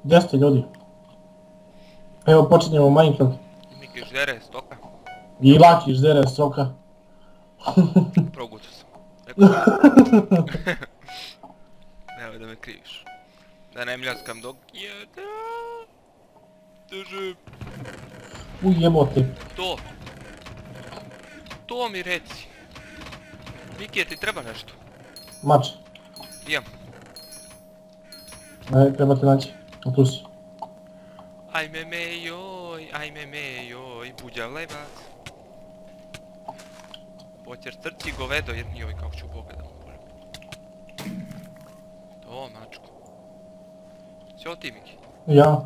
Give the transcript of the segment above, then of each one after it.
Gdje ste ljudi? Evo počinjemo Minecraft. Miki ždere stoka. I Laki ždere soka. Proguću sam. Nemoj da me kriviš. Da ne mljaskam dok jede. Drži. Uj jebote. To. To mi reci. Miki, ti treba nešto? Mač. Imam. Ne, treba te naći. A tu si. Ajme me joj, buđa lebac. Počer trci govedo, jer joj kako ću Boga da mu poljubim. To, mačku. Ćeo ti, Miki? Ja.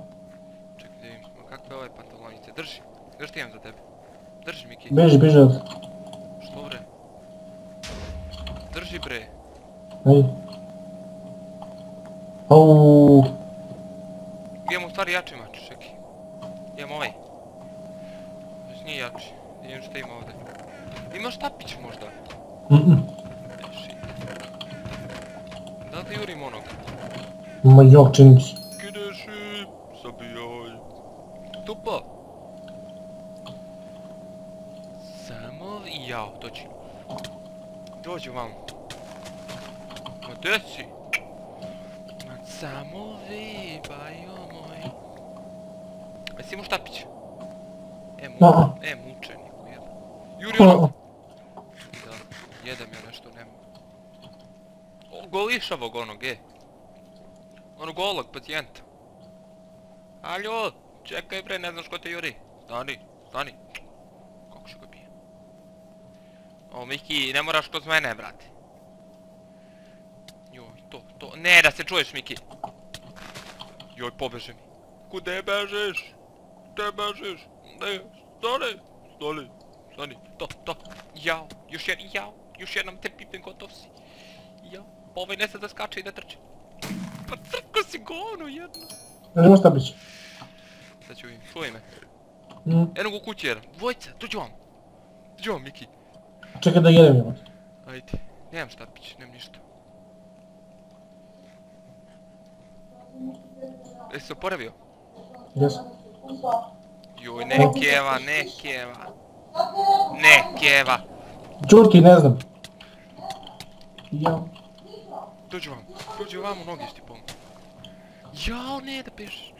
Čekaj da vidim, ma kakve ove pantalonice, drži. Još ti imam za tebe. Drži, Miki. Beži, beži od. Što bre? Drži bre. Ej. Auuu. Imam u stvari jači mač, čekaj. Imam ovaj. Već nije jači. Vidim što ima ovdje. Imaš tapić možda? Shit. Da li jurim onog? Ma jok, čini mi se. Kideši, zabijaj. Tupa. Samo i jao, dođi. Dođi vamo. Ma gdje si? Ma samo vi, bajo moj. A jesi imaš tapić? Mučeniku, jeba. Juri onog! Da, jedem ja nešto, nema. Golišavog onog, Onog golog pacijenta. Aljo, čekaj bre, ne znaš ko te juri. Stani, stani. Kako ću ga bijem? O, Miki, ne moraš kroz mene, brate. Joj, to, ne da se čuješ, Miki. Joj, pobeže mi. Kude bežeš? Kude bežeš? Ne, stani, to, jao, još jednom te pipim, gotov si. Jao, ovaj ne sad da skače i da trče. Pa crko si govno jedno. Ne možeš tablić. Sad ću vidim, čuj me. Eno go kući jedan, dvojica, dođu vam. Dođu vam, Miki. Čekaj da jedem jebate. Ajde, nemam štapić, nemam ništa. Jesi se oporavio? Jesam. Joj, ne keva. Čuti, ne znam. Jao. Dođi vam u noge što ti pomoći. Jao, ne da bežiš.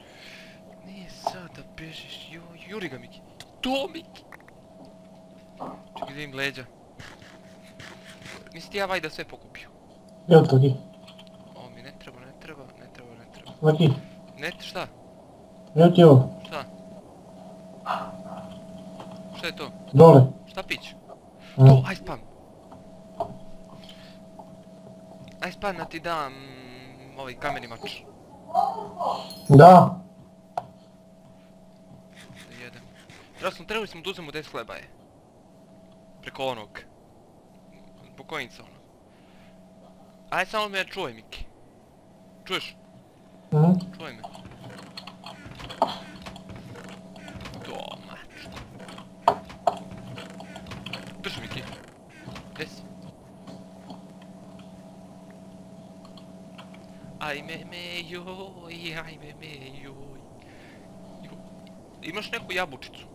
Nije sad da bežiš, juri ga, Miki. To, Miki. Čekaj da vidim leđa. Nisi ti ja Vajda sve pokupio. Evo to ti. Ovo mi ne treba. Laki. Šta? Evo ti ovo. Šta? Šta je to? Dole. Šta pić? To, aj spam. Aj spam da ti dam ovaj kameni mač. Da. Da jedem. Trebali smo da uzemo 10 hleba je. Preko onog. Pokojnica ono. Aj samo me čuj, Miki. Čuješ? Čuj me. To, mačko. Drži, Miki. Gdje si? Ajme me joj. Imaš neku jabučicu?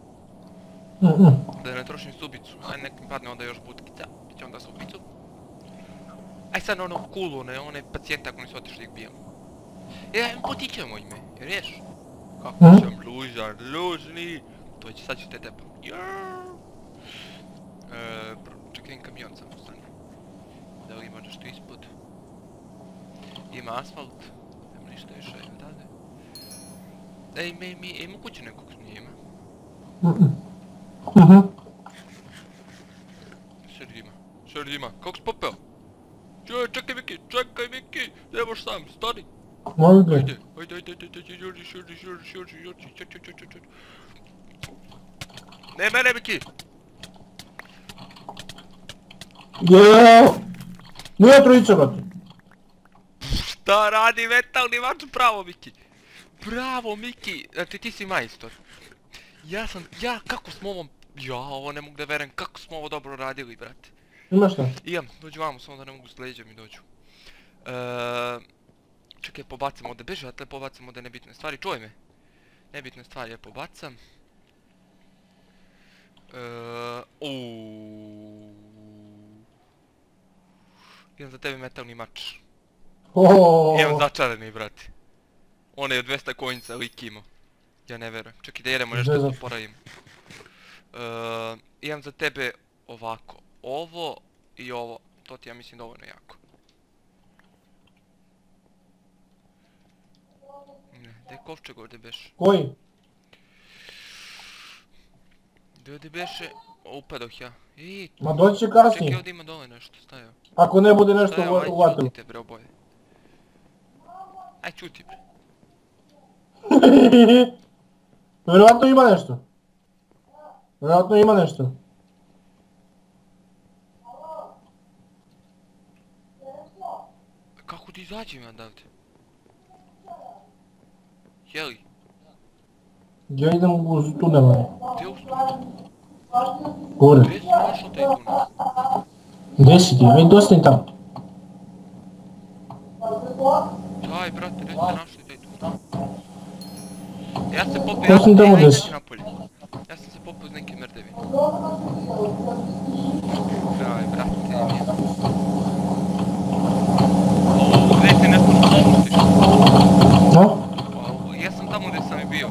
Da ne trošim subicu. Aj nek mi padne onda još butkica. Će onda subicu. Aj sad na ono kulu, one pacijenta ako nisu otišli ih bijemo. Potičemo ime, riješ? Kako sam lužni. To će, sad ću te tepam. Čekaj, kamion samo stane. Da li ima nešto ispod? Ima asfalt. Nema ništa više odavde. Ej, moguće nekog nije ima. Sredi ima, kako si popeo? Čekaj Miki, ne možeš sam, stani. Ajde, juri. Ne mene, Miki! Jao! Nije trojica, brate. Šta radi metalni mač? Bravo, Miki! Bravo, Miki! Znači ti si majstor. Kako smo ovo ne mogu da verujem, kako smo ovo dobro radili, brate. Imaš šta? Imam, dođu vamo, samo da ne mogu s leđa mi dođu. Čekaj, pobacam ovdje, beži, a te pobacam ovdje nebitne stvari, čuj me. Nebitne stvari ja pobacam. Imam za tebe metalni mač. Imam začarani, brate. On je od 200 konjica lik imao. Ja ne verujem. Čekaj da jedemo nešto da poravim. Imam za tebe ovako. Ovo i ovo. To ti ja mislim dovoljno jako. Ne, gdje je kovčeg ovdje beš? Koji? Gdje ovdje beše? Upadoh ja. Ma doći će kasnije. Čekaj, ovdje ima dole nešto, stajao. Ako ne bude nešto Stajao, uvatilo. čutite bre oboje. Aj čuti bre. Vjerojatno ima nešto. Vjerojatno ima nešto. Kako ti izađem odavde? Jeli? Ja idem uz tunel. Gdje uz tunel? Gore. Gdje si našao taj tunel? Gdje si ti? Ajde dostani tamo. Daj brate, gdje ste našli taj tunel? Ja sam se popio, Ja sam tamo ajde gdje si. izađi napolje. Ja sam se popio uz neke mrdevine. Daj brate, nije. Gdje si nešto šuštiš? No? Ja sam tamo gdje sam i bio.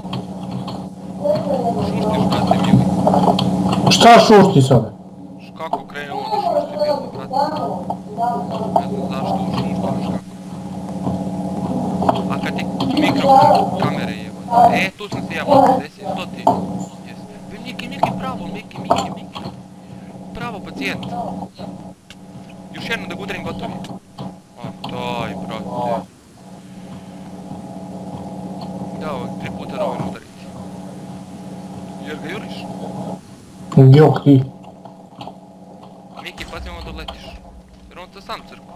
Šuštiš brate mili. Šta šušti sada? Kako krenulo da šušti bilo brate? Ne znam zašto šuštiš kako. A kad ti mikrofon kamere jebate. Tu sam se ja popio, gdje si? To ti? Jes. Miki, pravo, Miki. Pravo pacijent. Još jedno da ga udarim gotovi. A daj brate. Da, ovo 3 puta dovoljno udariti. Jer ga juriš? Jok ti. Miki, pazi ono da letiš. Jer on to sam crku.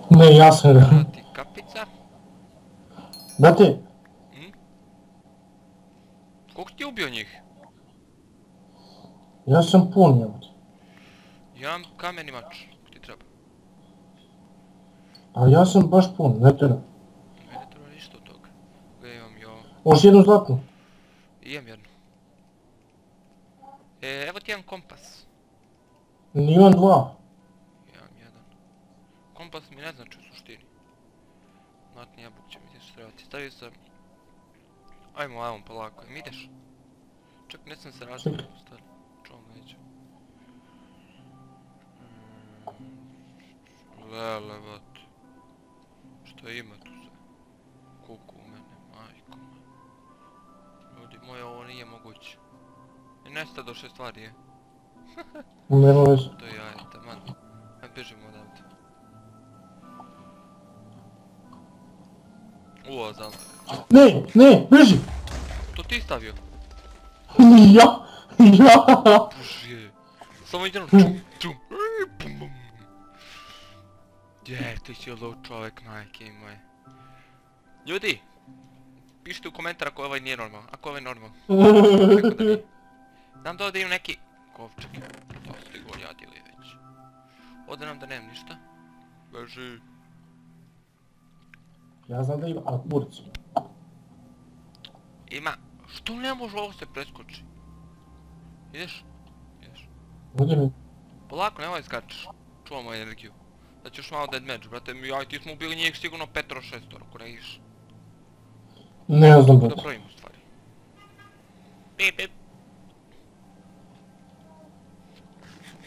Ne, ja sam ga. Ti kapica. Brate, Koliko ti je ubio njih? ja sam pun jebate. Ja imam kameni mač, ako ti treba. A ja sam baš pun, ne treba. Mene treba ništa od toga. Ga imam i ovo. Možeš jednu zlatnu? Imam jednu. Evo ti jedan kompas. Imam dva. Imam jedan. Kompas mi ne znači u suštini. Zlatni jabuk će mi ti trebati. Stavio sam... Ajmo polako. Im ideš? Čak ne sam se različio u stvari. Čuvam neđe. Lele, vat. Šta ima tu sve? Kuku u mene, majko moja. Ljudi moji, ovo nije moguće. I nestadoše stvari je. Nema veze. To je jaje, taman. Ajde bežimo odavde. Uo, zala. Ne, beži! To ti stavio? Ja! Bože. Samo idem čum. Bum, bum. Je, ti si lud čovjek, majke moje. Ljudi! Pišite u komentar ako ovaj nije normalan. Ako ovaj normalan. Rekao da nije. Znam da ovdje imam neki... kovčeg. To ste go jadili već. Ovdje nam da nemam ništa. Beži. Ja znam da ima, a kurci. Ima. Što ne može ovo se preskoči? Ideš? Ideš. Ovdje mi. Polako, nemoj skačeš. Čuvamo energiju. Da ćeš malo dead match, brate. Jaj, ti smo ubili njih sigurno 5-6, ako ne iš. Ne znam Da brate. brojim u stvari. Pip.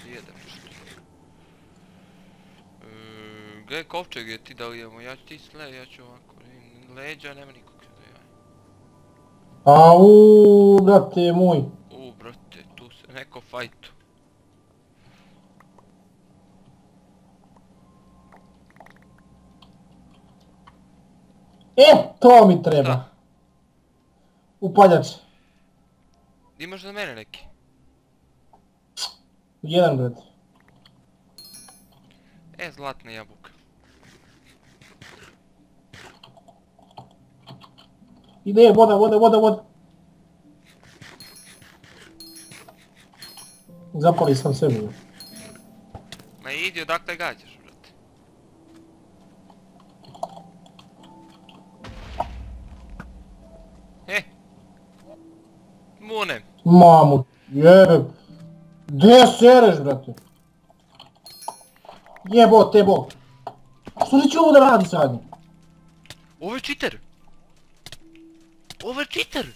Jedem što. Gdje je kovčeg je ti da li imamo? Ja ću ti sle, ja ću ovako. Leđa, nema nikog da ja. Au, brate moj. Brate, tu se neko fajtu. To mi treba. Da. Upaljač. Imaš za mene neki? Jedan brate. Zlatna jabuka. Ide, voda. Zapali sam sebi. Ma idi odakle gađaš, brate. Mune. Mamu, jebe. Gdje sereš, brate? Jebote, bog. Što li će ovo da radi sad? Ovo je cheater. Ovo je cheater.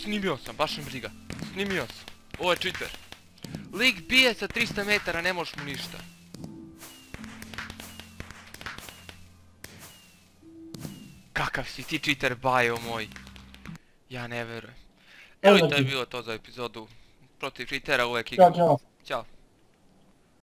Snimio sam, baš me briga. Snimio sam. Ovo je cheater. Lik bije sa 300 metara, ne možeš mu ništa. Kakav si ti cheater, bajo moj. Ja ne verujem. Evo i to je bilo to za epizodu. Protiv cheatera uvijek igram. Ćao, ćao. Ćao.